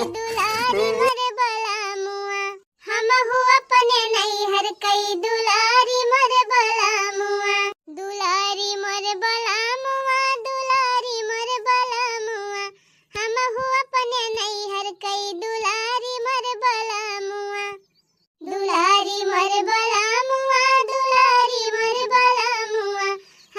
दुलारी मोर बलमुआ हम हो अपने नैहर कई दुलारी मोर बलमुआ दुलारी मोर बलमुआ दुलारी मोर बलमुआ हम हो अपने नैहर कई दुलारी मोर बलमुआ दुलारी मोर बलमुआ दुलारी मोर बलमुआ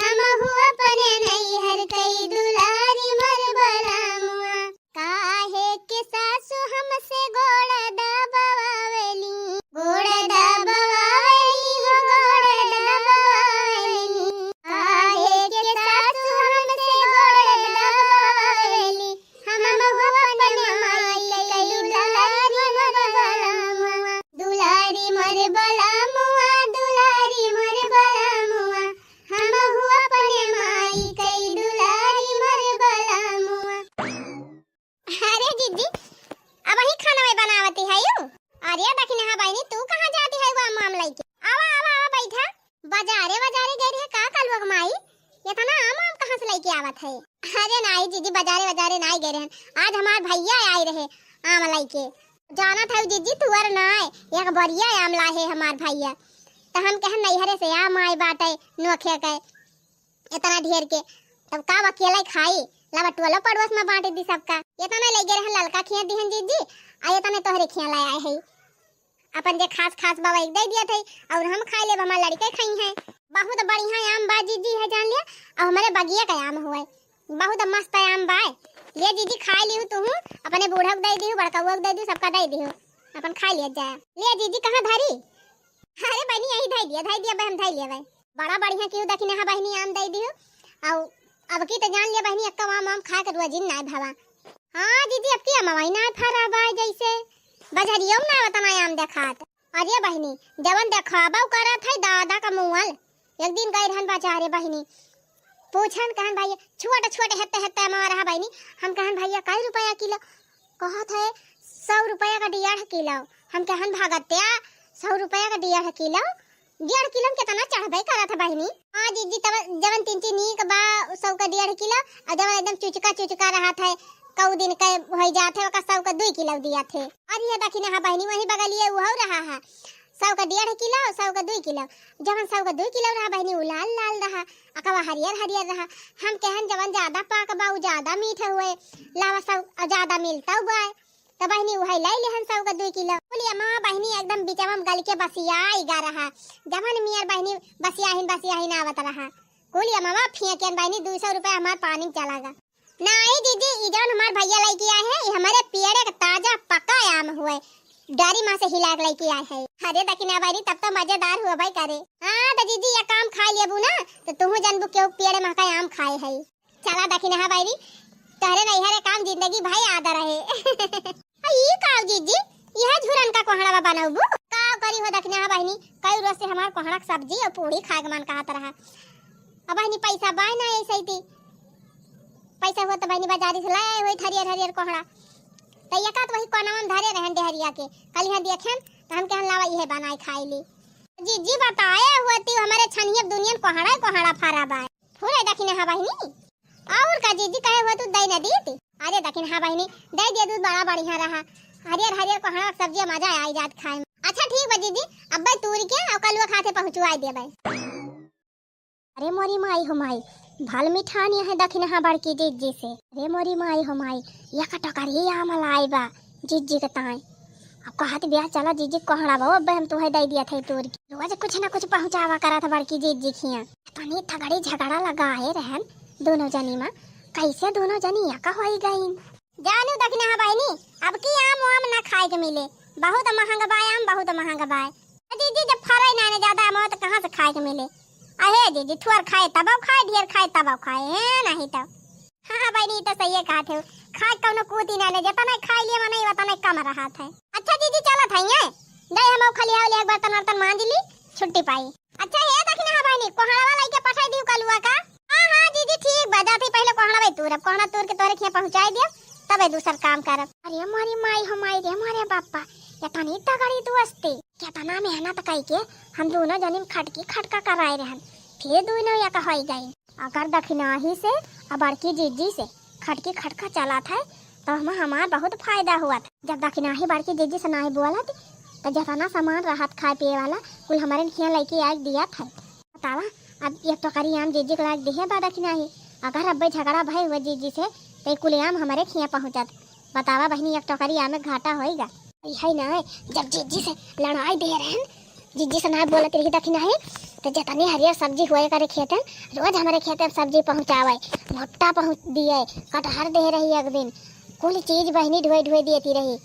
हम हो अपने नैहर कई दुलारी मोर बलमुआ काहे के सासु हमसे गोड़ दबावेली गोड़ दबावेली हो गोड़ दबावेली काहे के सासु हमसे गोड़ दबावेली हम हो अपने माई कई दुलारी मोर बलमुआ दुलारी मोर बलमुआ दुलारी मोर बलमुआ हम हो अपने माई कई दुलारी मोर बलमुआ। अरे दीदी अब ही खाना में बनावती है यू अरे दखिन हां बहनी तू कहां जाती है वो आम लेके आवा आवा आवा बैठा बाजारे बाजारे गई रही का कलवा माई इतना आम कहां से लेके आवत है। अरे नहीं दीदी बाजारे बाजारे नहीं गए रहे आज हमार भैया आए रहे आम लेके जाना था दीदी तुअर नहीं एक बढ़िया आम लाए हमार भैया तो हम कह नैहरे से आम आए बाटे नोखे के इतना ढेर के तब का अकेला खाई लावा टोलो पड़ोस में बांट दी सबका इतना ले गए ललका खिया दिहन जीजी आ इतना तोहरे खिया लाया है अपन जे खास खास बाबा एक दे दिया थे और हम खा ले हमार लड़के खाई हैं बहुत बढ़िया आम बा जीजी है जान लिया और हमारे बगिया का आम हुआ बहुत मस्त आम बा ले जीजी खा लियो तू अपने बूढ़ा को दे दियो बड़का को दे दियो सबका दे दियो अपन खा लिया जाए ले जीजी कहां धरी अरे बहनी यही धई दिया बहन धई लिया भाई बड़ा बढ़िया क्यों दखिन हां बहनी आम दे दियो और अब की तो जान लिया बहनी अक्का आम खा कर रोजिन ना भावा हां दीदी अब की अमवाई ना फरा बा जैसे बजरियो ना वतना आम देखात अरे बहनी जवन देखाबा करत है दादा का मुंहल एक दिन गए रहन बाजारे बहनी पूछन कहन भैया छोटे छोटे हेते हेते हमारा बहनी हम कहन भैया कई रुपया किलो कहत है 100 रुपया का 1.5 किलो हम कहन भागत्या 100 रुपया का 1.5 किलो 1.5 किलो कितना चढ़बे करत है बहनी हां दीदी तब जवन तीन तीन नीक बा 100 का 1.5 किलो और जवन एकदम चुचका रहा था कौ दिन के हो जाते ओका 100 का 2 किलो दिया थे और ये दखिन हां बहनी वही बगलिए वो रहा है 100 का 1.5 किलो 100 का 2 किलो जवन 100 का 2 किलो रहा बहनी वो लाल लाल रहा अकवा हरियर हरियर रहा हम कहन जवन ज्यादा पाक बा उ ज्यादा मीठा हुए लावा 100 ज्यादा मिलता हुआ तो बहनी वही लाई लेहन 100 का 2 किलो बोलिए मां बहनी एकदम बिचवा में गल के बसिया गा रहा जवन मियार बहनी बसियाहिन आवत रहा बोलिए मामा फेंकेन बहनी 200 रुपया हमार पानी चलागा नहीं दीदी ई जवन हमार भैया लेके आए हैं ये हमारे पेड़ का ताजा पका आम हुए डारी मां से हिला के लेके आए हैं अरे दखिना बारी तब तो मजेदार हुआ भाई करे हां तो दीदी ये काम खा लेबू ना तो तू जानबू क्यों पेड़ में का आम खाए है चला दखिना बारी तहरे नैहरे काम जिंदगी भाई आदा रहे ई काव दीदी यह झुरन का कोहड़ा बनाऊबू का करी हो दखिना बहनी कई रोज से हमार कोहड़ा की सब्जी और पूरी खा के मन कहत रहा अब बहनी पैसा बाय ना ऐसे ही पैसा हो तो बहनी बाजारी से लाए होई हरियर हरियर कोहड़ा तो ये का तो वही कोना में धरे रहन देहरिया के कल यहां देखेन तो हम कहन लावा ये बनाई खाई ली जी बताए होती हमारे छनिया दुनिया कोहड़ा फारा बा थोड़े दखिना हां बहनी और का जीजी कहे हो तू दई न दी अरे दखिन हां बहनी दे दे दूध बड़ा बढ़िया रहा हरियर हरियर कोहड़ा सब्जी मजा आई जात खाए अच्छा ठीक बा दीदी अब तूरी के और कलवा खाते पहुंचवाई दे भाई अरे मोरी माई हो माई भल मिठानी है दखिन हां बड़की जीजी से अरे मोरी माई हो माई या कटकरी आम लाई बा जीजी के ताई अब कहत बियाह चला जीजी कोहड़ा बा अब हम तोहे दे दिया थे तोर की रोज कुछ ना कुछ पहुंचावा करा था बड़की जीजी खिया तनी थगड़ी झगड़ा लगाए रहन दोनों जनी में कैसे दोनों जनी यका होई गईन जानू दखिना हां बहनी अब की आम ना खाए के मिले बहुत महंगा बा आम बहुत महंगा बा दीदी जब फराई ना ज्यादा आम तो कहां से खाए के मिले अहे दीदी थोर खाए तब खाए ढेर खाए तब खाए है नहीं तो हां बहनी तो सही कहा थे खाए कौनो कूती ना ले जता नहीं खाई लिए मने वता नहीं कम रहा था अच्छा दीदी चला था ये दे हम खाली हाव ले एक बर्तन मांज ली छुट्टी पाई अच्छा है दखिना हां बहनी कोहड़ा वाला के पठाई दियो कलुआ का हां दीदी ठीक बजा थी पहले कोहड़ा भाई तू कोहड़ा तोड़ के तोरे खिया पहुंचाई दियो तबे दूसर काम करब अरे हमारी माई हमारी रे हमारे पापा इतनी तगड़ी दोस्ती कितना मेहनत कई के हम दोनों जनी खटका कराए रहन फिर दोनों या कहई गई अगर दखिना ही से अब बड़की जीजी से खटका चला था तो हमार बहुत फायदा हुआ था। जब दखिनाही बड़की जीजी से नहीं बोला थी तो जतना सामान राहत खाए पिए वाला कुल हमारे खिया लेके आज दिया था। बतावा अब एक टोकरी आम जीजी को लाग दिया बा दखिनाही। अगर अब झगड़ा भय हुआ जीजी से तो कुल आम हमारे खिया पहुँचत। बतावा बहनी एक टोकरी आम में घाटा होएगा है ना। जब जीजी से लड़ाई दे रहे जीजी से ना बोलत रही दखिनाही तो जतनी हरियर सब्जी हुए करे खेतन रोज हमारे खेत में सब्जी पहुँचावे भुट्टा पहुँच दिए कटहर दे रही एक दिन कुल चीज बहनी ढोए ढोए देती रही।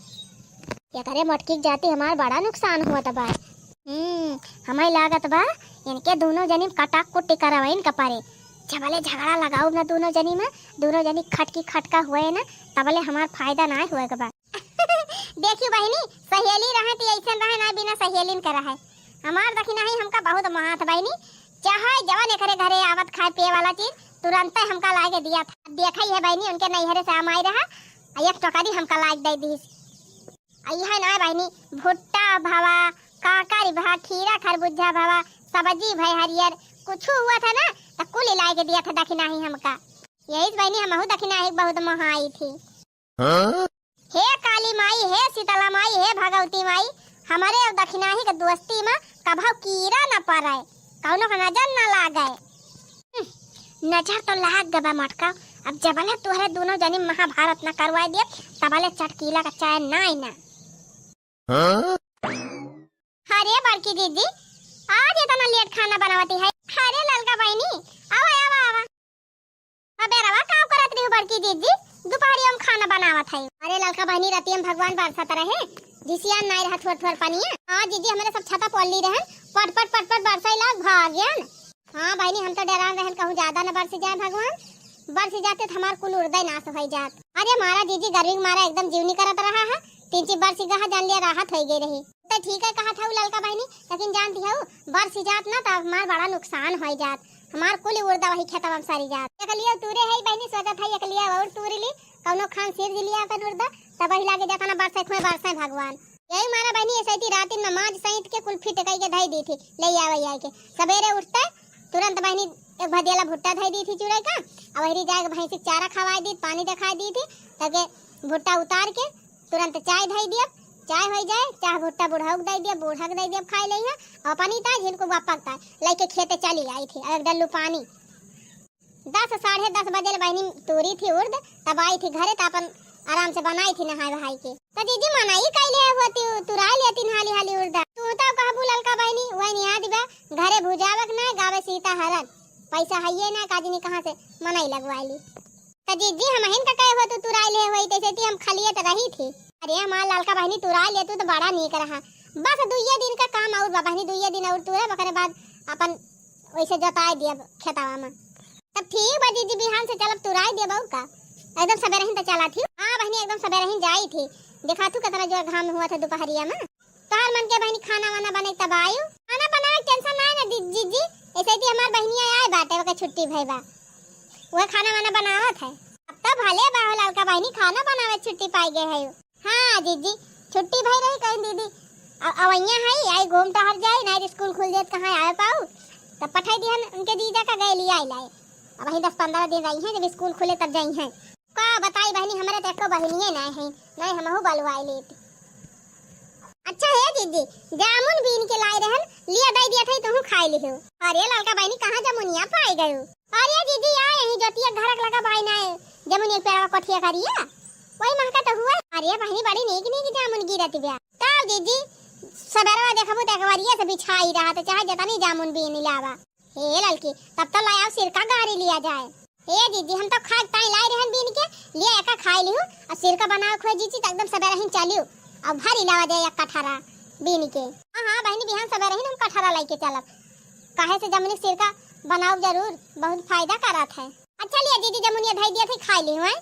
क्या करे मटकी जाती हमारा बड़ा नुकसान हुआ था बा। हमें लागत बा इनके दोनों जनी कटाक कुट्टी करवाइन कपारे जबले झगड़ा लगाओ ना दोनों जनी में दोनों जनी खटकी खटका हुए ना तबले हमार फायदा ना हुए के बा। देखियो बहनी सहेली रहे तो ऐसे रहे ना बिना सहेलीन कर रहे हमार दखिनाही हमका बहुत महत बहनी चाहे जवान करे घरे आवत खाए पिए वाला चीज तुरंत हमका लाके दिया था। देखा ही है बहनी उनके नैहरे से आमाई रहा एक टोकरी हमका लाग दे दी है ना बहनी भुट्टा भावा काकरी भा खीरा खरबूजा भावा सब्जी भाई हरियर कुछ हुआ था ना तो कुल ला के दिया था दखिनाही हमका। यही बहनी हम दखिनाही बहुत महाई थी। हे काली माई हे शीतला माई हे भगवती माई हमारे और दखिनाही के दोस्ती में कभा कीड़ा न पड़े कौनो का नजर न लागे। नजर तो लाग गबा मटका अब जबले तुहरे दोनों जनी महाभारत न करवा दिए तबले चटकीला का चाय ना। अरे बड़की दीदी आज इतना लेट खाना बनावती है। अरे ललका बहनी आवा आवा आवा अबे रवा काम करत रही बड़की दीदी दोपहरी हम खाना बनावत है। अरे ललका बहनी राती हम भगवान बरसत रहे जिसियान नहीं रहा थोड़ थोड़ पानी है। हाँ दीदी हमारे सब छता पोली रहन पट पट पट पट बरसाई लाग भाग्यन। हाँ बहनी हम तो डरान रहन कहूँ ज्यादा न बरस जाए भगवान बरस जाते तो हमार कुल उड़दय नाश हो जात। अरे मारा दीदी गर्मी मारा एकदम जीवनी करत रहा है 3 बरस गहा जान लिया राहत हो गई रही तो ठीक है कहा था ललका बहनी लेकिन जानती है बरस जात ना तो हमार बड़ा नुकसान हो जात हमार कुल उड़दा वही खेतवा में सारी जात। एक लिया तूरे है बहनी सोचा था एक लिया और तूरी ली कौनो खान सिर लिया अपन उड़दा तब वही लागे देखा ना बरसाई भगवान। यही मारा बहनी ऐसे थी रात में माज सहित के कुल फिट कई के धई दी थी ले आवे के सवेरे उठता तुरंत बहनी एक भदेला भुट्टा धई दी थी चूड़े का और वही जाके भैंसी चारा खवाई दी पानी दिखाई दी थी ताकि भुट्टा उतार के तुरंत चाय धई दिया चाय हो जाए चाहे भुट्टा बूढ़ा दे दिया बूढ़ा दे दिया खाई ले और पानी था झिनको वापकता लेके खेते चली आई थी एक डल्लू पानी 10 साढ़े 10 बजे बहनी तोरी थी उर्द तब आई थी घरे तो अपन आराम से बनाई थी नहाई बहाई के तो दीदी मनाई कैले होती तुराई लेती हाली हाली उर्दा तू तो कहबू ललका बहनी वही नहीं दिबा घरे भुजावक ना गावे सीता हरन पैसा है ना काजनी कहां से मनाई लगवाई तो दीदी हम हिन का कहे हो तू तुराई ले होई तैसे हम खालिए तो रही थी। अरे हमार ललका बहनी तुराई ले तू तो बड़ा नहीं रहा बस 2 दिन का काम और बहनी 2 दिन और तुरे बकरे बाद अपन वैसे जताई दिया खेतवा में तब ठीक बा दीदी बिहान से चलब तुराई दे बहु का एकदम सवेरे ही तो चला थी। हां बहनी एकदम सवेरे ही जाई थी देखा तू कितना जो घाम हुआ था दोपहरिया में तार मन के बहनी खाना वाना बने तब आयु खाना बनाए टेंशन ना है जीजी ऐसे ही हमार बहनिया आए बाटे ओके छुट्टी भईबा वो खाना वाना बनावत है अब तो भले बाहो ललका बहनी खाना बनावे छुट्टी पाई गए है। हाँ दीदी छुट्टी भई रही कहीं दीदी अवैया है आई घूम टहर जाए ना स्कूल खुल जाए कहां आए पाऊ तब पठाई दिहन उनके दीदा का गए लिया लाए अब वही 10-15 दिन रही हैं जब स्कूल खुले तब जाई हैं का बताई बहनी हमारे तो एको बहनिए ना है नहीं हमहु बलवाई लेत। अच्छा है दीदी जामुन बीन के लाए रहन लिया दई दिया थे तुहु खाई लिहो। अरे ललका बहनी कहां जामुनिया पाई गयो। अरे दीदी आए यही जोतिया घरक लगा भाई ना जामुन एक पेड़ा कोठिया करिया वही महका तो हुआ। अरे बहनी बड़ी नेक जामुन गिरत बिया तब दीदी सवेरे देखबो त एकबारिया से बिछाई रहा तो चाहे जतनी जामुन बीन लावा हे ललकी तब तो लाया सिरका गाड़ी लिया जाए। ए दीदी हम तो खाक ताई लाई रहन बीन के लिए एका खाई लिहु और सिरका बनाओ खोजी छी एकदम सवेरे ही चलियो अब भारी लावा दे एक कठरा बीन के। हां बहनी बिहान सवेरे ही हम कठरा लाई के चलब काहे से जामुन सिरका बनाओ जरूर बहुत फायदा करत है। अच्छा लिया दीदी जामुनिया धई दिया थे खाई ली है।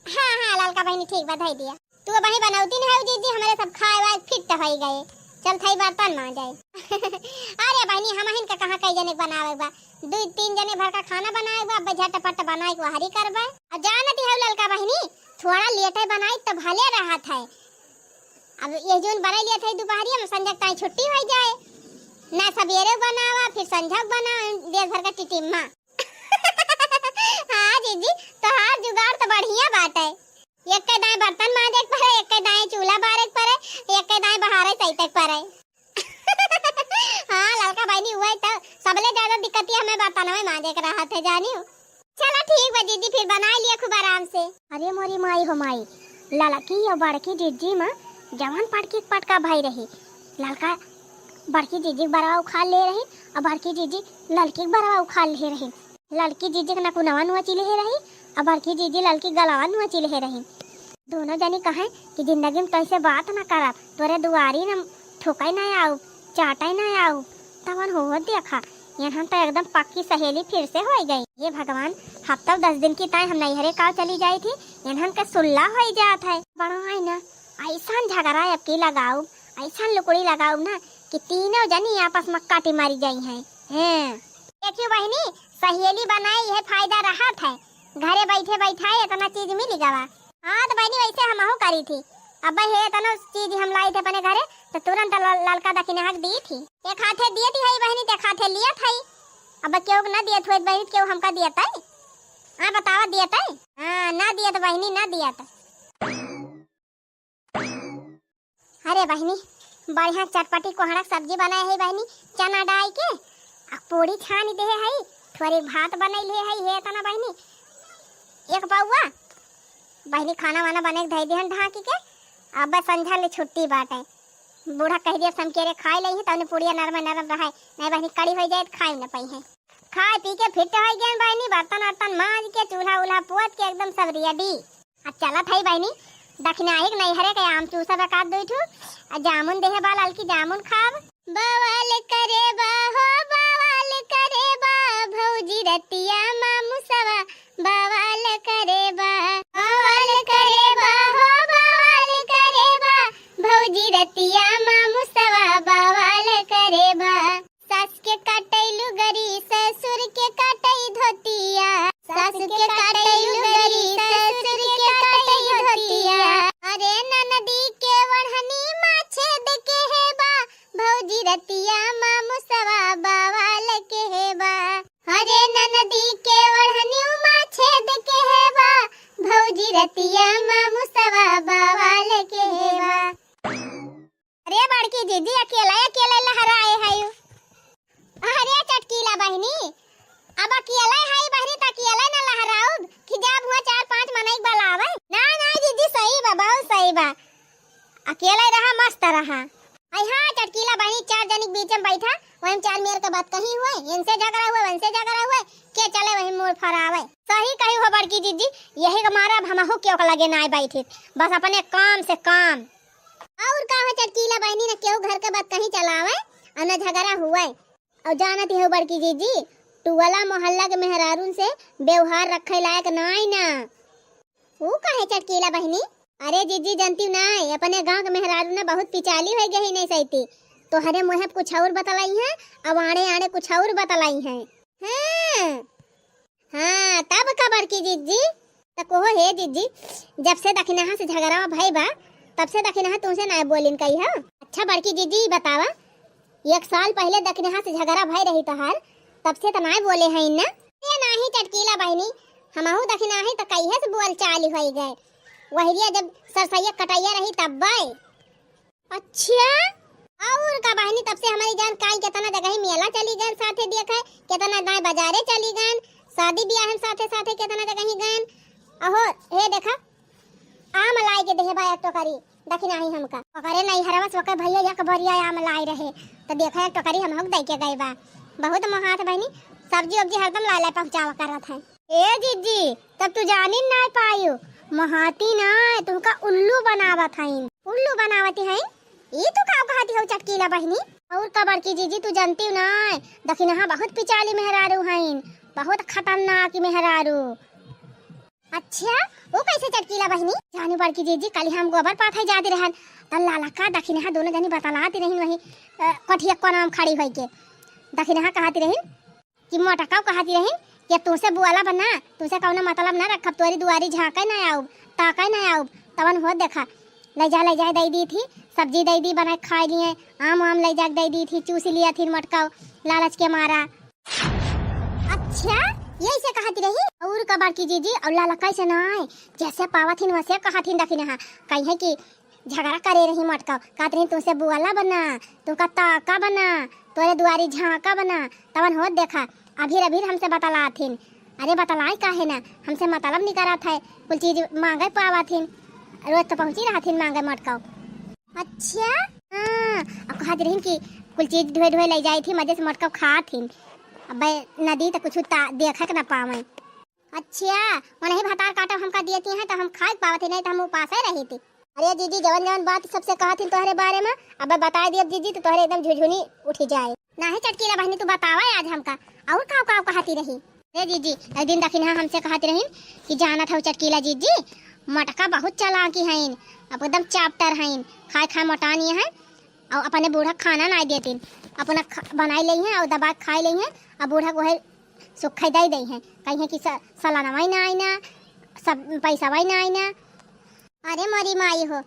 हां ललका बहनी ठीक बा धई दिया तू वही बनाउती नहीं है दीदी हमारे सब खाए वाए फिट हो गए चल थई बर्तन मा जाए। अरे बहनी हम हिन का कहां कई जने बनावे बा 2-3 जने भर का खाना बनाए बा झटपट बनाए को हरी करबा अब जानती है ललका बहनी थोड़ा लेटे बनाई तो भले रहत है। अब ये जोन बना लिया था दोपहरिया में संजक ताई छुट्टी हो जाए ना सवेरे बनावा फिर संझा बना देर भर का टिटिम्मा। हाँ दीदी तो हार जुगाड़ तो बढ़िया बात है एक के दाएं बर्तन मांजे पर है, एक के दाएं चूल्हा बारे पर है, एक के दाएं बहारे सही तक पर है। हाँ लड़का बहनी हुआ है तो सबले ज्यादा दिक्कत हमें बर्तन में मांजे के रहा थे जानी हो। चलो ठीक बा दीदी फिर बना लिया खूब आराम से। अरे मोरी माई हो माई, लड़की और बड़की जीजी माँ जवान पटकी पटका भाई रही। लड़का बड़की जीजी बरावा उखाड़ ले रही और बड़की जीजी लड़की बरावा उखाड़ ले रही। लड़की जीजी के नकुनवा नुआ चिले रही और बड़की जीजी लड़की गलावा नुआ चिले रही। दोनों जनी कहे कि जिंदगी में कैसे बात ना करब, तोरे दुआरी न ठोकाई ना आऊ, चाटाई ना आऊ। तवन हो देखा यहाँ तो एकदम पक्की सहेली फिर से हो गई। ये भगवान हफ्ता 10 दिन की ताई हम नैहरे का चली जाई थी, यहाँ के सुल्ला हो जात है। बड़ा है ना ऐसा झगड़ा अब की लगाऊ, ऐसा लुकड़ी लगाऊ ना कि तीनों जनी आपस में काटी मारी गई हैं। देखियो बहनी सहेली बनाई है फायदा रहा था, घरे बैठे बैठा इतना चीज मिल गवा। हाँ तो बहनी वैसे हम हो करी थी। अब है इतना चीज हम लाई थे अपने घरे तो तुरंत लड़का दक्षिणा हक दी थी। एक हाथे दिए थी है बहनी, एक हाथे लिया था। अब क्यों ना दिए थे बहनी, क्यों हमका दिया था? हाँ बतावा दिया था? हाँ ना दिया तो बहनी ना दिया था। अरे बहनी बढ़िया चटपटी कोहड़ा सब्जी बनाए है बहनी, चना डाल के पूरी छानी दे है, थोड़ी भात बनैले है इतना बहनी। एक पौवा बहनी खाना वाना बने धई दिहन ढाकी के। अब संझा ले छुट्टी बाटे, बूढ़ा कह दिया समकेरे खाए लही तने पूड़िया नरम नरम रहे, नहीं बहनी कड़ी हो जाए खाई न पई है। खाए पी के फिट हो गए बहनी, बर्तन वर्तन मांज के चूल्हा उल्हा पुअत के एकदम सब रेडी। चला था बहनी दक्षिणा एक नहीं हरे के आम चूसा बका दो ठू जामुन देहे बा ललकी जामुन खाब। बवाल करे बा हो बवाल करे बा भौजी रतिया मामू सवा बवाल करे बा, बवाल करे बा हो बवाल करे बा भौजी रतिया मामू सवा बवाल करे बा। सास के काटई लुगरी ससुर के काटई धोतिया, सास के काटई लुगरी ससुर के काटई धोतिया। अरे ननदी के वढ़नी माछे देके है बा भौजी रतिया मामू सवा बवाल के है बा। अरे ननदी के वढ़नी माछे देके है बा भौजी रतिया मामू सवा बवाल के है बा। अरे बड़की दीदी अकेला अकेला लहराए है। अरे चटकीला बहनी अब अकेला है बहनी त अकेला न लहराओ कि जब हुआ 4-5 मनई बलावे। ना ना दीदी सही बा, बहुत सही बा, अकेला रहा मस्त रहा। आई हाँ चटकीला बहनी 4 जनी बीच में बैठा, वहीं 4 मेर के बात कही हुए, इनसे झगड़ा हुए वनसे झगड़ा हुए के चले वही मोड़ फरावे। सही कही हो बड़की दीदी, यही हमारा हमहु क्यों लगे ना बैठे बस अपने काम से काम। और का हो चटकीला बहनी ने क्यों घर के बात कहीं चलावे और न झगड़ा हुए। और जानती हो बड़की दीदी टुवाला मोहल्ला के मेहरारून से व्यवहार रखे लायक नहीं ना। वो कहे चटकीला बहनी? अरे जीजी जानती ना अपने गांव के मेहरारू ने बहुत पिचाली हो गई नहीं सहती, तो हरे मुहे कुछ और बतलाई है, अब आड़े आड़े कुछ और बतलाई है। हाँ तब का बड़की जीजी तो कहो हे जीजी जब से दक्षिणा से झगड़ा भाई बा तब से दक्षिणा तुमसे ना बोलिन कही है। अच्छा बड़की जीजी बतावा 1 साल पहले दक्षिणा से झगड़ा भाई रही तहार तब से तो ना बोले हैं ना? ये नहीं चटकीला बहनी हमहु दक्षिणा ही तो कहिए से बोल चाली हो गए, वही जब सरसैया कटैया रही तब बाय। अच्छा और का बहनी तब से हमारी जान काल कितना जगह मेला चली गए साथे देखे, कितना दाएं बाजारे चली गए, शादी ब्याह साथे साथे कितना जगह ही गए। अहो हे देखा आम लाई के देहे भाई टोकरी दक्षिणा ही हमका पकड़े नहीं हरवस वके भैया या कबरिया आम लाई रहे तो देखा एक टोकरी हम दे के गए बा। बहुत महात बहनी सब्जी वब्जी हरदम ला ला पहुंचावा करत है। ए जीजी तब तू जानी ना पायू महाती ना तुमका उल्लू बनावत है, उल्लू बनावती है। ये तो का कहती हो चटकीला बहनी? और कबर की जीजी तू जानती हो ना दक्षिणा बहुत पिचाली मेहरारू है, बहुत खतरनाक मेहरारू। अच्छा वो कैसे चटकीला बहनी? जानी बड़की जीजी कल हम गोबर पाथे जाते रहन त लाला का दक्षिणा दोनों जनी बतलाती रही वही कठिया को नाम खड़ी होई के दक्षिणा कहती रही कि मोटा का कहती रही कि तुमसे बुआला बना तुमसे कौनो मतलब ना रखब, तोरी दुआरी झाके ना आऊ ताके ना आऊ। तवन हो देखा ले जा दे दी थी, सब्जी दे दी बना खा लिए, आम आम ले जा दे दी थी, चूस लिया थी मटका लालच के मारा। अच्छा यही से कहती रही और का बाकी जीजी और लाला कैसे ना आए जैसे पावथिन वैसे कहथिन दखिन हां कहीं कि झगड़ा करे रही मटका कहत रही तुमसे बुआला बना तुमका ताका बना तोरे दुआरी झांका बना तवन होत देखा अभी अभी हमसे बतलाथिन। अरे बतलाए काहे ना हमसे मतलब नहीं करा था कुल चीज मांगे पावथिन रोज तो पहुंची रहथिन मांगे मटका। अच्छा हां अब कहत रही कि कुल चीज ढोए ढोए ले जाई थी मजे से मटका खाथिन अब नदी तो कुछ देखे के ना पावे। अच्छा मन ही भातार काटा हमका दियती हैं तो हम खाए पावत नहीं तो हम उपास रही थी। अरे जीजी जवन जवन बात सबसे कहती तोहरे बारे में अब बता दिए जीजी तो तोहरे एकदम झुझुनी उठी जाए। ना ही चटकीला बहनी तू बतावा आज हमका और का कहती रही। अरे जीजी एक दिन दखिन हमसे कहती रही कि जाना था चटकीला जीजी मटका बहुत चालाकी हैं अब एकदम चाप्टर हैं खाए खाए मोटानी है और अपने बूढ़ा खाना ना देती अपना बनाई ली हैं और दबा खाई ली हैं अब बूढ़ा को है सुख दे दी हैं कहीं कि सालाना वही ना आई ना सब पैसा वही ना आई ना। अरे मरी माई हो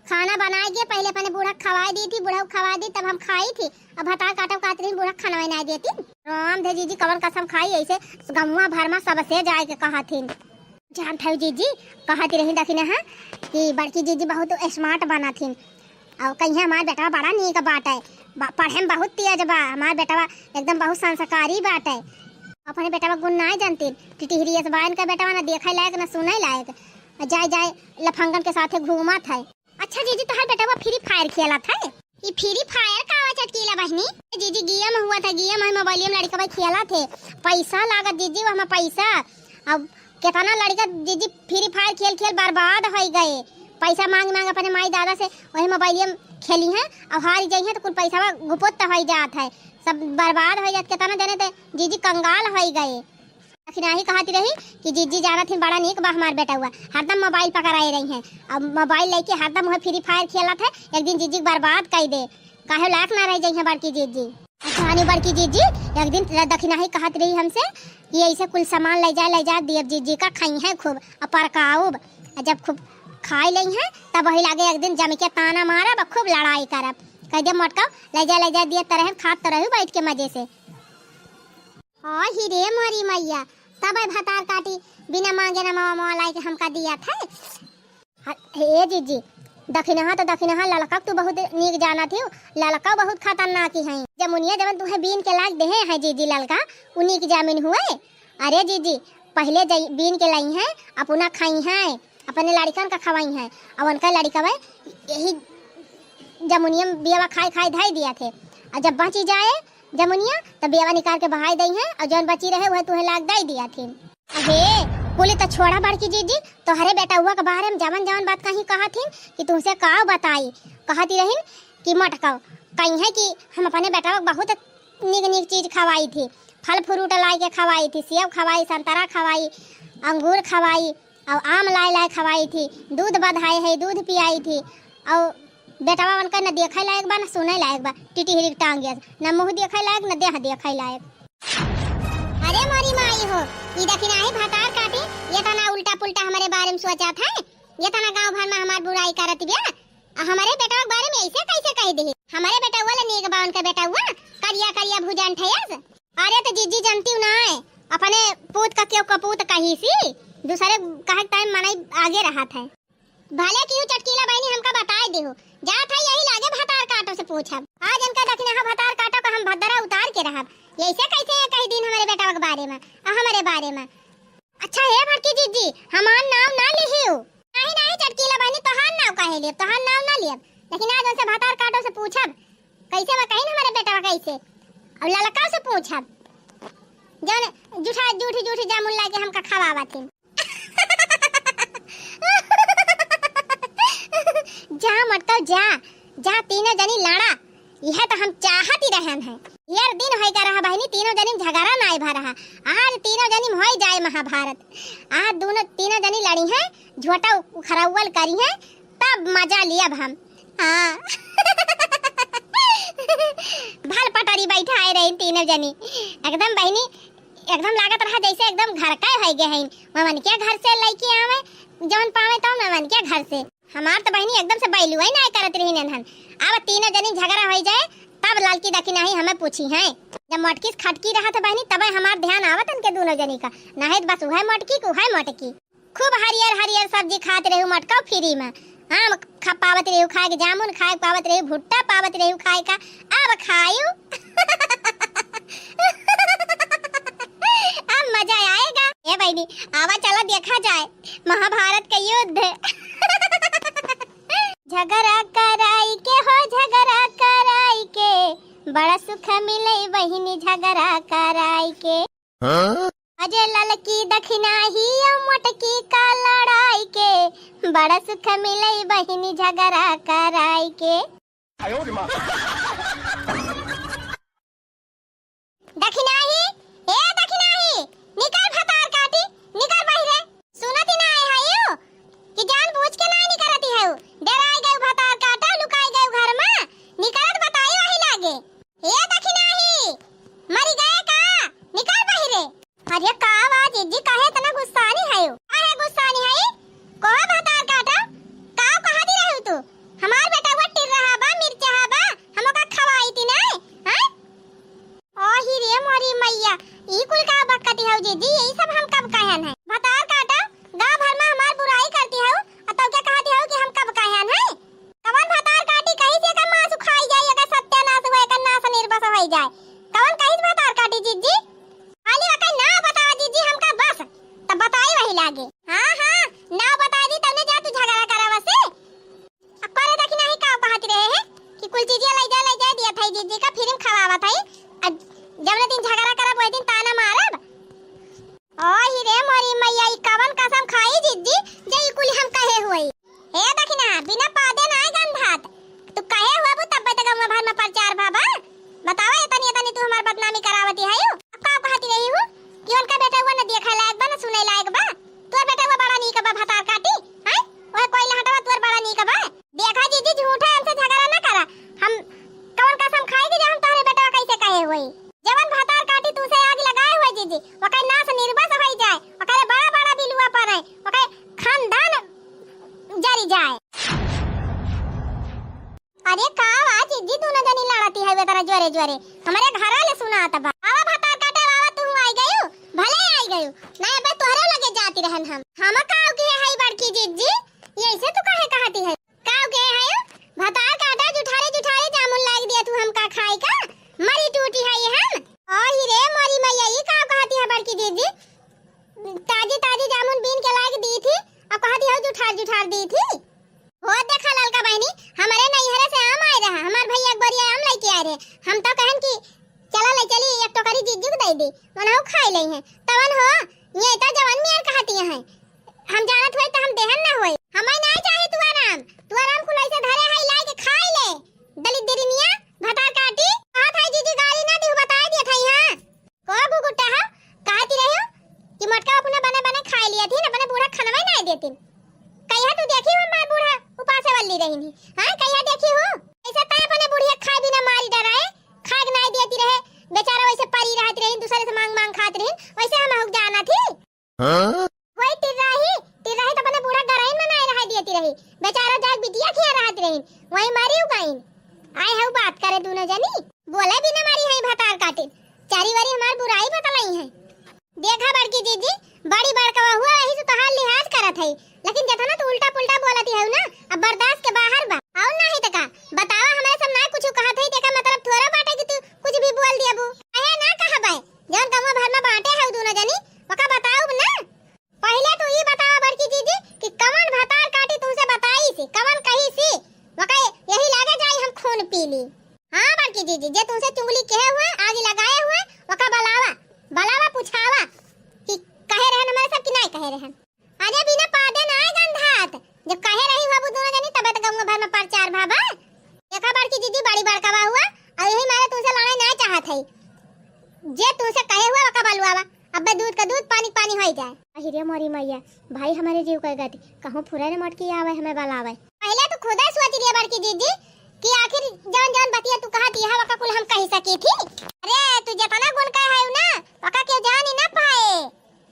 खाना बनाए गए पहले अपने बूढ़ा खवा दी थी बूढ़ा खवा दी तब हम खाई थी अब हटा काटा काट रही बूढ़ा खाना वही ना देती राम दे जीजी कवन कसम खाई ऐसे गमुआ भर में सबसे जाए के कहा थी जान था जीजी कहती रही दखिन है कि बड़की जीजी बहुत स्मार्ट बना थी और कहीं हमारा बेटा बड़ा नीक बाट है पढ़े में बहुत तेज बा हमारा बेटा एकदम बहुत संस्कारी बाट है अपने बेटा गुण ना जानती टिटिहरी बाइन का बेटा ना देखे लायक ना सुने लायक जाए जाए लफंगन के साथ घूमा था। अच्छा जीजी तो हर बेटा वो फ्री फायर खेला था ये फ्री फायर का चटकीला बहनी जीजी गेम हुआ था गेम हम मोबाइल में लड़का भाई खेला थे पैसा लागत जीजी वहाँ पैसा अब कितना लड़का जीजी फ्री फायर खेल खेल बर्बाद हो गए पैसा मांग मांग अपने माई दादा से वही मोबाइल में खेली हैं और हार गई हैं तो कुछ पैसा गुपोत हो जात है सब बर्बाद हो जात कितना देने थे जीजी कंगाल हो गए। आखिर ही कहती रही कि जीजी जाना थी बड़ा नीक बा हमार बेटा हुआ हरदम मोबाइल पकड़ाई रही हैं अब मोबाइल लेके हरदम वह फ्री फायर खेला था एक दिन जीजी बर्बाद कर दे काहे लायक ना रह जाई है बड़की जीजी। कहानी बड़की जीजी एक दिन दखिना ही कहती रही हमसे कि ऐसे कुल सामान ले जा देव जीजी का खाई है खूब और परकाऊब जब खूब खाई ली हैं तब वही लागे एक दिन जम के ताना मारब खूब लड़ाई करब कह दे मटका ले जा दिए तरह खात तो रही बैठ के मजे से। हाँ ही रे मोरी मैया तब भातार काटी बिना मांगे ना मामा लाई के हमका दिया था। हे जीजी दखिनहा तो दखिनहा ललका तू बहुत नीक जाना थी ललका बहुत खतरनाक है जमुनिया जब तुम्हें बीन के लाग दे है जीजी ललका उन्हीं की जामिन हुए। अरे जीजी पहले बीन के लाई हैं अपना खाई हैं अपने लड़कन का खवाई हैं और उनका लड़का भाई यही जमुनिया बेवा खाए खाए धाई दिया थे और जब बची जाए जमुनिया तब बेवा निकाल के बहाई दी हैं और जौन बची रहे वह तुम्हें लाग दे दिया थी। अबे बोले तो छोड़ा बड़की जीजी तो हरे बेटा हुआ के बारे में जवन जवन बात कहीं कहा थी कि तुमसे का बताई कहती रही कि मटका कहीं है कि हम अपने बेटा को बहुत नीक नीक चीज खवाई थी फल फ्रूट लाई के खवाई थी सेब खवाई संतरा खवाई अंगूर खवाई और आम लाई खवाई थी दूध बधाई है दूध पियाई थी और बेटा उनका न देखे लायक बा न सुने लायक बा टिटिहरी टांग गया न मुँह देखे लायक न देह देखे लायक। अरे मोरी माई हो ये दखिना है भातार काटी ये तना उल्टा पुल्टा हमारे बारे में सोचा था ये तना गांव भर में हमार बुराई करत बिया हमारे बेटा के बारे में ऐसे कैसे कह दे हमारे बेटा वाला नेक बा उनका बेटा हुआ करिया करिया भुजान ठयास। अरे तो जीजी जानती ना अपने पूत का क्यों कपूत कही सी दूसरे कहे टाइम मनाई आगे रहा था भले क्यों चटकीला बहनी हमका बताए दे हो जा था यही लागे भातार काटो से पूछब आज इनका दखिना भातार काटो का हम भद्दरा उतार के रहब ऐसे कैसे है कई दिन हमारे बेटा के बारे में हमारे बारे में। अच्छा है बड़की जीजी हमार नाम ना लिहियो नहीं नहीं चटकीला बहनी तोहार नाम काहे लिए तोहार नाम ना लियब लेकिन आज उनसे भातार काटो से पूछब कैसे में कहीं हमारे बेटा कैसे और ललका से पूछब जौन जूठा जूठी जूठी जामुन लाके हमका खवावा थी जा मटका जा तीनों जनी लड़ा यह तो हम चाहती रहन है यार दिन होई का रहा बहनी तीनों जनी झगड़ा ना भा रहा आज तीनों जनी होई जाए महाभारत आज दोनों तीनों जनी लड़ी हैं झोटा खराउल करी हैं तब मजा लिया हम। हाँ भल पटारी बैठा आए रही तीनों जनी एकदम बहनी एकदम लागत रहा जैसे एकदम घर का हो गए हैं ममन के घर से लड़की आवे जौन पावे तो ममन के घर से हमार तो बहनी एकदम से बैलुआ ना करत रही नन अब तीनों जनी झगड़ा हो जाए तब तब लालकी दखी नहीं हमें पूछी है। जब मटकी खटकी रहा था बहनी तब हमार ध्यान आवत उनके दोनों जनी का, नहीं बस वह मटकी को है मटकी। खूब हरियर हरियर सब्जी खाते रहे मटका फ्री में, आम पावत रहे खाए के, जामुन खाए पावत रहे, भुट्टा पावत रहे खाए का। अब खायू अब मजा आएगा। ए बहनी आवा चलो देखा जाए महाभारत का युद्ध। झगड़ा कराई के हो झगड़ा कराई के, बड़ा सुख मिले बहिनी झगड़ा कराई के। अजय ललकी दखिना ही मोटकी का लड़ाई के, बड़ा सुख मिले बहिनी झगड़ा कराई के। दखिना ही ए दखिना ही निकल भतार काटी, निकल बहिरे। सुनत ही ना है यू कि जान बूझ के ना निकलती है। डराई गए भतार काटा, लुकाई गए घर में, निकलत बताई वही लागे। ए दखिना ही मरी गए का, निकल बहिरे। अरे का आवाज जी काहे तना गुस्सानी है यू, काहे गुस्सानी है? को भतार काटा का कहा दी रहू तू? हमार बेटा वो टिर रहा बा, मिर्चा बा, हमका खवाई थी ना हैं? ओही रे मोरी मैया ई कुल का बकती है जी, यही सब हम कब कहन है? भतार काटा गांव भर में हमार बुराई करती है और तो क्या कहती है कि हम कब कहन है? कवन भतार काटी कहीं से का मांस खाई जाए, अगर सत्यानाश होए का नाश निर्वस हो जाए। कवन कहीं भतार काटी जी खाली अकल ना बता दीजिए हमका बस, तब बताई वही लागे। हां हां ना बता दी तने जा तू झगड़ा करावा से। अब करे देखी नहीं का कहत रहे हैं कि कुल चीज ले जा दिया था जीजी का, फिर खवावा था। जब ने दिन झगड़ा करब वही दिन ताना मारब। ओही रे मोरी मैया ई कवन कसम खाई जीजी जे ई कुल हम कहे हुई। हे दखिना बिना पादे ना गंधात तू कहे हुआ बु तब तक हम भर में प्रचार बाबा बतावा इतनी तू हमार बदनामी करावती है। अब का कहती रही हूं कि उनका बेटा हुआ न देखा लायक बा न सुने लायक बा, तोर बेटा हुआ बड़ा नी का बा भतार काटी हैं? ओए कोई लहटवा तोर बड़ा नी का बा। देखा जीजी झूठा हमसे झगड़ा ना करा, हम कौन कसम खाई थी हम तोरे बेटा कैसे कहे हुई। जवन भतार काटी तू से आग लगाए हुए जीजी ओके नाश निर्वस हो जाए, ओके बड़ा बड़ा बिलुआ पर है, ओके खानदान जारी जाए। अरे का आवाज जीजी दोनों जनी लड़ती है वे तरह जोरे जोरे हमारे घर वाले सुना आता बा। आवा भतार काटे आवा तू आई गयो, भले आई गयो ना बे तोहरे लगे जाती रहन हम काव के है बड़की जीजी ये ऐसे तू काहे कहती है? काव के है भतार काटा जुठारे जामुन लाग दिया तू हमका खाई का, मरी टूटी है ये हम। ओही रे मोरी मैया ये का कहती है बड़की जीजी? ताजी जामुन बीन के लाग दी थी और कहती है जुठार दी थी। हो देखा ललका बहनी हमारे नैहरे से आम आए रहा, हमार भैया एक बार आम लेके आए रहे, हम तो कहन कि चला ले चली एक टोकरी जीजी को दे दी मनाओ खाई ले हैं। तवन हो ये तो जवान में कहती है हम जानत होई तो हम देहन ना होई, हमें नहीं चाहे तू आराम कुल ऐसे धरे है लाई के खाई ले। दलित दिरिनिया भतार काटी कहा था जीजी गाली ना दी बता दिया था यहां को गुगुटा है कहती रही हो कि मटका अपने बने खाई लिया थी अपने बूढ़ा खाना ही नहीं देती। कहिया तू देखी हो मार बूढ़ा उपासे वाली रही थी हां कहिया देखी हो ऐसा ता अपने बुढ़िया खाए बिना मारी डराए खाग नहीं देती रहे बेचारा वैसे परी रहत रही दूसरे से मांग खात रही वैसे हम हुक जाना थी। हां वही तिराही तो अपने बूढ़ा डराई में नहीं रह देती रही बेचारा जाग बिटिया खिया रहत रही वही मारी उगाइन आए है बात करे दोनों जनी बोले बिना मारी है भतार काटे चारी वारी हमार बुराई बतलाई है। देखा बड़की जीजी बड़ी बड़का हुआ वही से तोहार लिहाज करत है लेकिन जतना तू उल्टा पुल्टा बोलती है ना अब बर्दाश्त के बाहर बा और नहीं त का बतावा हमारे सब ना कुछ कहत है देखा मतलब थोड़ा बाटे कि तू कुछ भी बोल दिया बू अहे ना कहा भाई जौन गांव भर में बांटे है दोनों जनी ओका बताओ ना। पहले तू ये बतावा बड़की जीजी कि कवन भतार काटी तुमसे बताई सी कवन कही सी ओका यही लागे जाई हम खून पी ली। हां बड़की जीजी जे तुमसे चुगली कहे हुए आग लगाए हुए ओका बलावा पूछावा कि कहे रहन हमारे सब कि नहीं कहे रहन। अरे बिना पादे ना गंधात जब कहे रही बाबू दोनों जनी तब तक गांव भर में प्रचार भाबा। देखा बड़की जीजी बड़ी बड़का हुआ और यही मारे तुमसे लड़ाई नहीं चाहत है जे तुमसे कहे हुआ ओका बलवावा अब दूध का दूध पानी हो जाए। अहिरे मोरी मैया भाई हमारे जीव कह गती कहूं फुरे ने मटकी आवे हमें बलावे। पहले तो खुदा सोच लिया बड़की जीजी कि आखिर जौन बतिया तू कहती है ओका कुल हम कह सकी थी। अरे तू जतना गुण का है ना ओका के जान ही ना पाए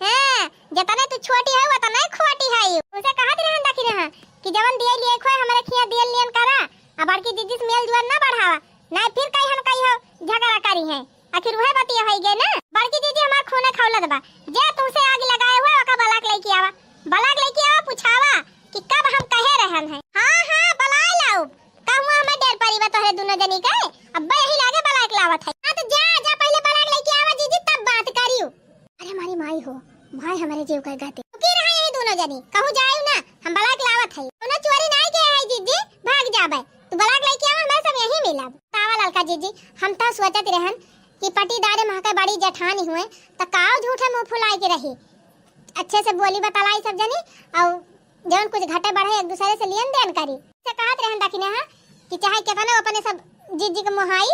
हैं जतना तू छोटी है उतना खोटी है। उसे कहत रहन देखी रहा कि जवन दिए लिए खोए हमारे खिया दिए लियन करा अब बड़की दीदी से मेल जुआन ना बढ़ावा ना फिर कहीं हम कहीं हो झगड़ा करी है। आखिर वह बतिया होई गे ना। बड़की दीदी हमार खून खौलत बा। जे तुमसे आग लगाए हुआ ओका बलाक लेके आवा। बलाक लेके आवा पूछावा कि कब हम कहे रहन है। हां बला लाओ। कहवा हमें डेर परीवा तोहरे दोनों जनी के। अब्बा यही लागे बलाक लावत है। हां तो जा पहले बलाक लेके आवा जीजी तब बात करियो। अरे हमारी माई हो। भाई हमारे जीव का गाते। की रहा यही दोनों जनी। कहू जाऊ ना हम बलाक लावत है। तूने चोरी नहीं के है जीजी भाग जाबे। तू बलाक लेके आवा मैं सब यही मिलब। तावा ललका जीजी हम तो सोचत रहन कि पटीदारे महका बड़ी जठानी हुए त काव झूठे मुंह फुलाए के रही। अच्छे से बोली बतलाई सब जनी और जौन कुछ घटे बढ़े एक दूसरे से लेन देन करी। से कहत रहन दखिने हां कि चाहे केतना अपने सब जीजी के मोहाई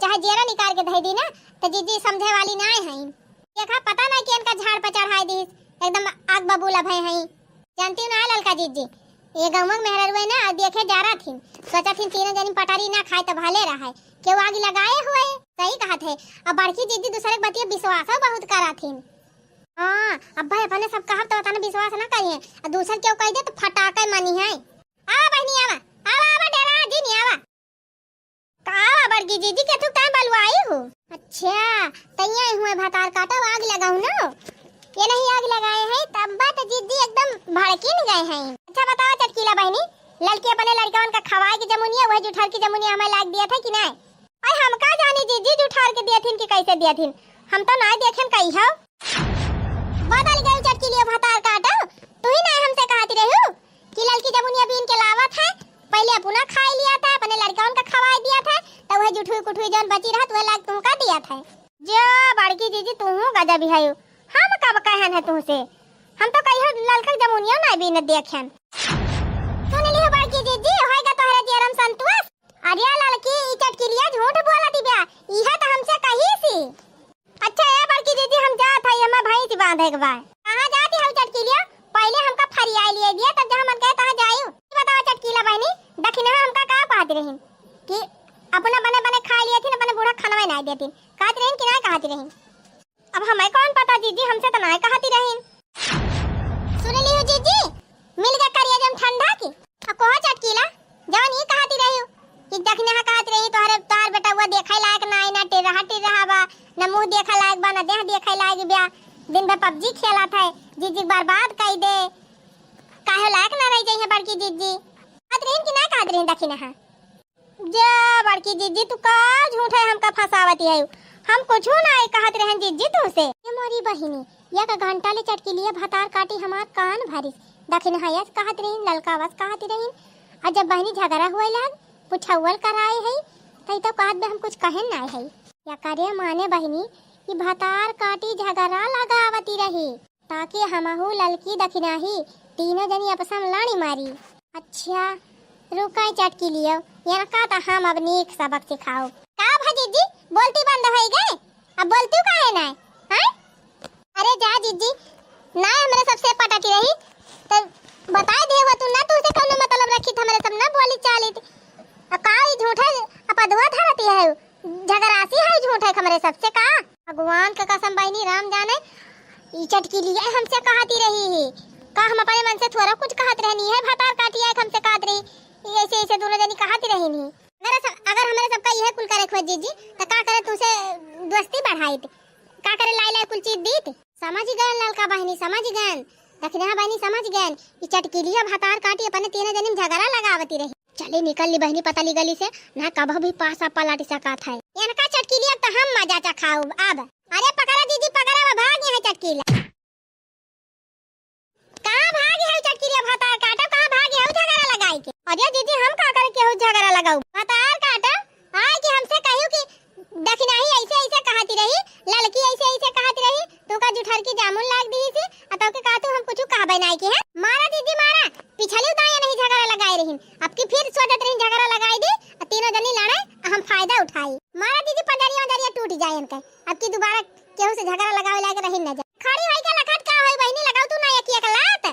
चाहे जेरा निकाल के धई दी ना तो जीजी समझे वाली ना है। देखा पता ना कि इनका झाड़ पर चढ़ाई दी एकदम आग बबूला भई है। जानती ना ललका जीजी ये गमक मेहरवे ना देखे जा रहा थी। सोचा थी तीनों जनी पटारी ना खाए तो भले रहा है। क्यों आग लगाए हुए सही कहा थे। अब बड़की दीदी दूसरे के बतिया विश्वास बहुत करा थी। हां अब भाई अपने सब कहा तो बताना विश्वास ना करिए और दूसर क्यों कह दे तो फटाके मानी है। आ बहनी आवा डेरा जी नहीं आवा का बड़की दीदी के तू का बलवाई हो। अच्छा तैया हुए भातार काटा आग लगाऊ ना ये नहीं आग लगाए हैं तब बात दीदी एकदम भड़किन गए हैं। अच्छा बताओ चटकीला बहनी लड़की अपने लड़कवन का खवाए की जमुनिया वह जुठार की जमुनिया हमें लाग दिया था कि नहीं। अरे हम का जाने जीजी जुठार के दिया थीन कि कैसे दिया थीन हम तो ना देखें कही हो। बदल गई चटकीलिया भातार काटा तू ही नहीं हमसे कहती रही हो कि लड़की जमुनिया बीन के लावत है पहले अपना खा लिया था अपने लड़कवन का खवाए दिया था तो वह जुठुई कुठुई जौन बची रहत वह लाग तुमका दिया था। जो बड़की जीजी तू गजब है हम कब कहन है तुमसे हम तो कहियो ललका जमुनिया ना बीन देखें। सुन लियो बड़की जीजी होएगा तोहरा जेरम संतोष। अरे ललकी ई चटकीलिया झूठ बोलत बिया इहा तो हमसे कही सी। अच्छा ए बड़की दीदी हम जात हई हम भाई से बांधे के बा। कहां जाती हो चटकीलिया पहले हमका फरियाई लिए दिया तब जहां मन कहे तहां जाइयो। बताओ चटकीला बहनी दखिना हमका का कहत रही कि अपना बने खा लिए थी अपने बूढ़ा खाना नहीं देती कहत रही कि नहीं कहत रही। अब हमें कौन पता जीजी हमसे तो नहीं कहती रही। सुन लियो जीजी मिल गया करिया जम ठंडा की अब कोहा चटकीला जवन ये कहती रही कि दखने हा कहत रही तोहरे तार बेटा वो देखे लायक नहीं ना टिर रहा बा ना मुंह देखे लायक बा ना देह देखे लायक बिया दिन भर पबजी खेला था जीजी बर्बाद कर दे काहे लायक ना रह जाइए बड़की जीजी कहत रही कि ना कहत रही दखने हा। जा बड़की जीजी तू का झूठ है हमका फसावती है हम कुछ ना कहत रहन जीजी तुमसे। ये मोरी बहिनी या का घंटा ले चटकी लिए भातार काटी हमार कान भरी दखिन हयस कहत रही ललकावस कहत रही और जब बहनी झगड़ा हुए लाग पुछौल कराए है तई तो कहत बे हम कुछ कहन ना है या करे माने बहनी कि भातार काटी झगड़ा लगावती रही ताकि हमहु ललकी दखिनाही तीनों जनी आपस में लड़ी मारी। अच्छा रुकाई चटकी लियो या का ता हम अब नीक सबक सिखाओ का भजीजी बोलती बंद हो गए अब बोलती काहे ना हैं। अरे जा जीजी ना हमरे सबसे पटाती रही तो बता दे हो तू ना तुसे कौन मतलब रखी हमरे सब ना बोली चाली काई झूठा अपदवा धरती है झगड़ासी है झूठा हमरे सबसे का भगवान का कसम बहनी राम जाने ई चटकी लिए हमसे कहती रही का हम अपने मन से थोड़ा कुछ कहत रहनी है भातार काटी है हमसे कहत रही ऐसे ऐसे दोनों जनी कहती रही नहीं। अगर हमारे सबका यह कुल करे खोज जीजी तो का करे तुसे दोस्ती बढ़ाई का करे लाई लाई कुल चीज दी समझ गए ललका बहनी समझ गए दखना बहनी समझ गए ई चटकीलिया भातार काटी अपने तीनों जनी झगड़ा लगावती रही। चले निकल ली बहनी पतली गली से ना कब भी पासा पलट सकत है इनका चटकीलिया तो हम मजा चखाऊ अब। अरे पकड़ा दीदी पकड़ा में भाग है चटकीला कहां भाग है चटकीलिया भातार काटा कहां भाग है झगड़ा लगाई के। अरे दीदी हम का करे के झगड़ा लगाऊ भातार काटा आए कि हमसे कहियो कि दखनाही ऐसे ऐसे कहती रही लड़की ऐसे ऐसे कहती रही तो का जुठर की जामुन लाग दी थी अतौ के का तू हम कुछ कह बनाई के है मारा दीदी मारा पिछली दाया नहीं झगड़ा लगाई रही अब की फिर सोचत रही झगड़ा लगाई दी तीनों जनी लड़े हम फायदा उठाई मारा दीदी पंजरिया टूट जाए इनके अब की दोबारा केहू से झगड़ा लगावे लायक रही न जा खड़ी होई के लखट का होई बहनी लगाऊ तू ना एक लात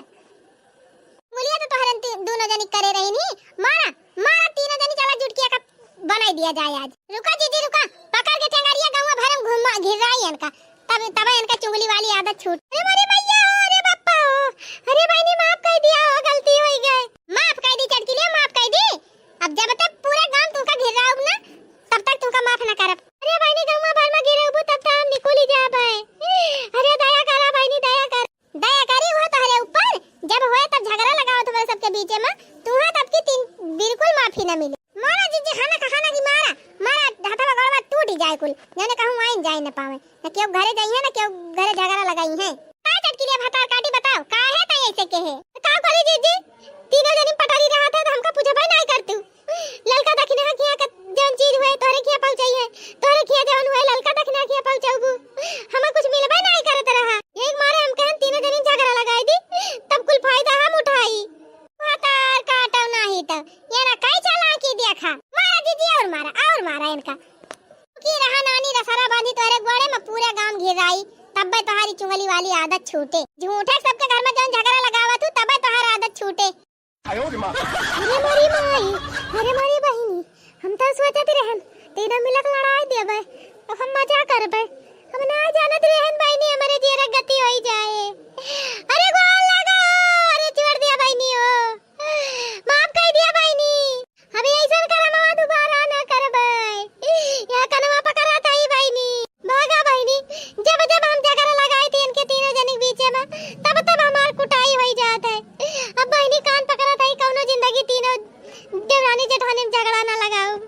बोलिए तो तोहरन दोनों जनी करे रही नहीं मारा मारा तीनों जनी चला जुटकिया का बनाई दिया जाए आज। रुका दीदी रुका पकड़ के टेंगरिया गांव भरम घुमा घिराई इनका तब इनका चुगली वाली आदत छूट। अरे मेरे भैया अरे पापा अरे बहनी माफ कर दिया हो गलती हो गई माफ कर दी चटकीलिया माफ कर दी अब जब तक पूरा गांव तुमका घिराऊ ना तब तक बीच में तुहा तब की तीन बिल्कुल माफी न मिले। मारा जीजी खाना की मारा हाथा गड़वा टूट जाए कुल जाने कहूं आइन जाए न पावे न क्यों घरे जाई है न क्यों घरे झगड़ा लगाई है। का चटकी ले भातार काटी बताओ का है त ऐसे के है का करी जीजी तीनों जनी पटारी रहा था तो हमका पूछा भाई नहीं करतू ललका दखिना किया का जौन चीज हुए तोरे किया पहुंचाई है तोरे किया जौन हुए ललका दखिना किया पहुंचाऊगू हमें कुछ मिलबे नहीं करत रहा एक मारे हम कहन तीनों जनी झगड़ा लगाई दी तब कुल फायदा हम उठाई भातार काटो नहीं तो ये ना कई चला की देखा मारा जीजी और मारा इनका की रहा नानी रसरा बांधी तोरे गोड़े में पूरे गांव घिराई तब बे तुम्हारी चुगली वाली आदत छूटे झूठे सबके घर में जौन झगड़ा लगावा तू तब तुम्हारी आदत छूटे। अरे मोरी माई अरे मोरी बहिनी हम तो सोचत रहन तीनों मिलक लड़ाई देबे अब हम मजा करबे हम ना जानत रहन बहिनी हमारे जीरा गति होई जाए। अरे गोल लगा अरे छोड़ दिया बहिनी ओ माफ कर दिया बहिनी अभी ऐसा करम दोबारा ना करबे या कनवा पकड़ाता ही बहिनी भागा बहिनी जब जब हम झगड़ा लगाए थे इनके तीनों जने बीच में तब हमार कुटाई होई जात है। अब बहिनी कान पकड़ा था कौनो जिंदगी तीनों देवरानी जेठानी में झगड़ा ना लगाओ।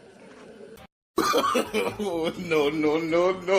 No, no, no, no.